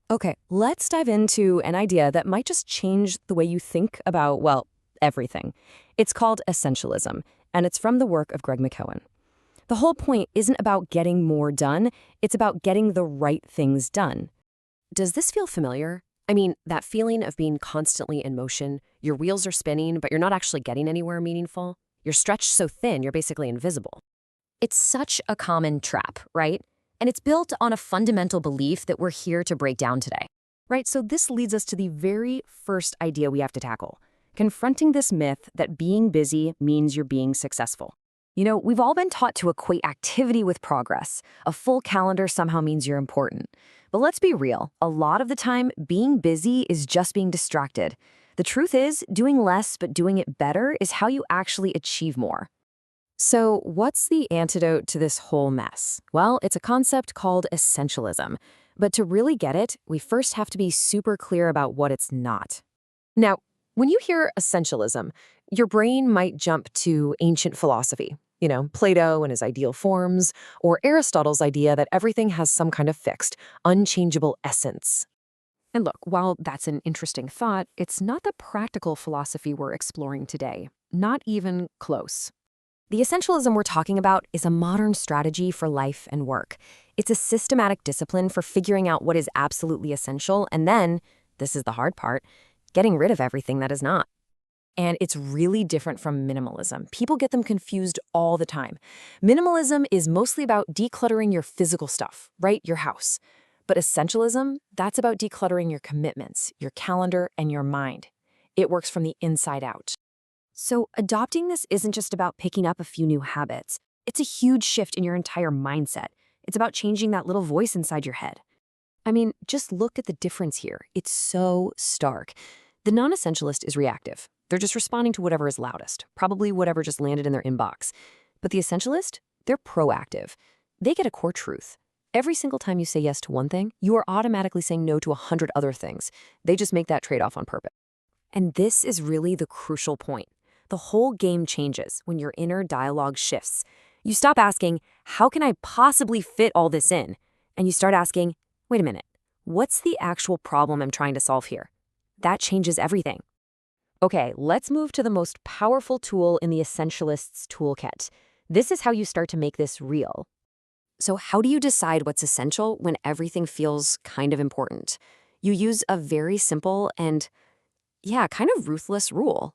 Okay, let's dive into an idea that might just change the way you think about, well, everything. It's called essentialism, and it's from the work of McKeown. The whole point isn't about getting more done, it's about getting the right things done. Does this feel familiar? I mean, that feeling of being constantly in motion, your wheels are spinning, but you're not actually getting anywhere meaningful. You're stretched so thin, you're basically invisible. It's such a common trap, right? And it's built on a fundamental belief that we're here to break down today. Right, so this leads us to the very first idea we have to tackle, confronting this myth that being busy means you're being successful. We've all been taught to equate activity with progress. A full calendar somehow means you're important. But let's be real, a lot of the time, being busy is just being distracted. The truth is, doing less but doing it better is how you actually achieve more. So what's the antidote to this whole mess? Well, it's a concept called essentialism. But to really get it, we first have to be super clear about what it's not. Now, when you hear essentialism, your brain might jump to ancient philosophy. Plato and his ideal forms, or Aristotle's idea that everything has some kind of fixed, unchangeable essence. And look, while that's an interesting thought, it's not the practical philosophy we're exploring today. Not even close. The essentialism we're talking about is a modern strategy for life and work. It's a systematic discipline for figuring out what is absolutely essential and then, this is the hard part, getting rid of everything that is not. And it's really different from minimalism. People get them confused all the time. Minimalism is mostly about decluttering your physical stuff, right? Your house. But essentialism, that's about decluttering your commitments, your calendar, and your mind. It works from the inside out. So adopting this isn't just about picking up a few new habits. It's a huge shift in your entire mindset. It's about changing that little voice inside your head. I mean, just look at the difference here. It's so stark. The non-essentialist is reactive. They're just responding to whatever is loudest, probably whatever just landed in their inbox. But the essentialist, they're proactive. They get a core truth. Every single time you say yes to one thing, you are automatically saying no to 100 other things. They just make that trade-off on purpose. And this is really the crucial point. The whole game changes when your inner dialogue shifts. You stop asking, how can I possibly fit all this in? And you start asking, wait a minute, what's the actual problem I'm trying to solve here? That changes everything. Okay, let's move to the most powerful tool in the Essentialist's toolkit. This is how you start to make this real. So how do you decide what's essential when everything feels kind of important? You use a very simple and, kind of ruthless rule.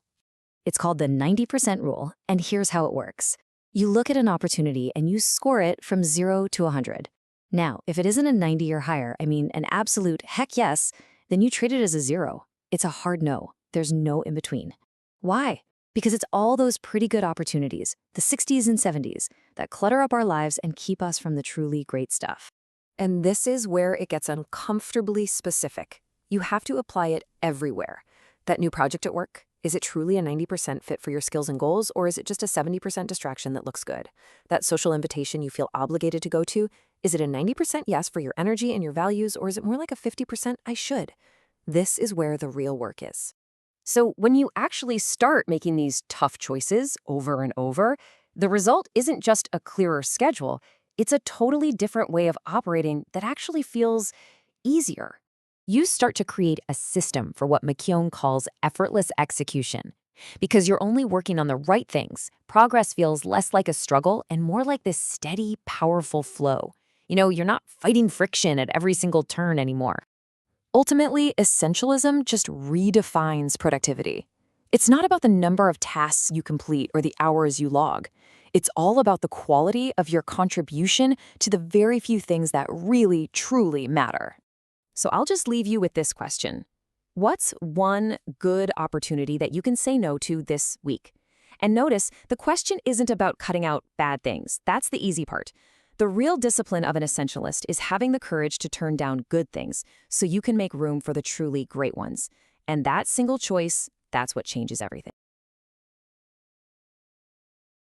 It's called the 90% rule, and here's how it works. You look at an opportunity and you score it from 0 to 100. Now, if it isn't a 90 or higher, an absolute heck yes, then you treat it as a 0. It's a hard no. There's no in between. Why? Because it's all those pretty good opportunities, the 60s and 70s, that clutter up our lives and keep us from the truly great stuff. And this is where it gets uncomfortably specific. You have to apply it everywhere. That new project at work, is it truly a 90% fit for your skills and goals, or is it just a 70% distraction that looks good? That social invitation you feel obligated to go to, is it a 90% yes for your energy and your values, or is it more like a 50% I should? This is where the real work is. So when you actually start making these tough choices over and over, the result isn't just a clearer schedule, it's a totally different way of operating that actually feels easier. You start to create a system for what McKeown calls effortless execution. Because you're only working on the right things, progress feels less like a struggle and more like this steady, powerful flow. You're not fighting friction at every single turn anymore. Ultimately, essentialism just redefines productivity. It's not about the number of tasks you complete or the hours you log. It's all about the quality of your contribution to the very few things that really, truly matter. So I'll just leave you with this question. What's one good opportunity that you can say no to this week? And notice, the question isn't about cutting out bad things. That's the easy part. The real discipline of an essentialist is having the courage to turn down good things so you can make room for the truly great ones. And that single choice, that's what changes everything.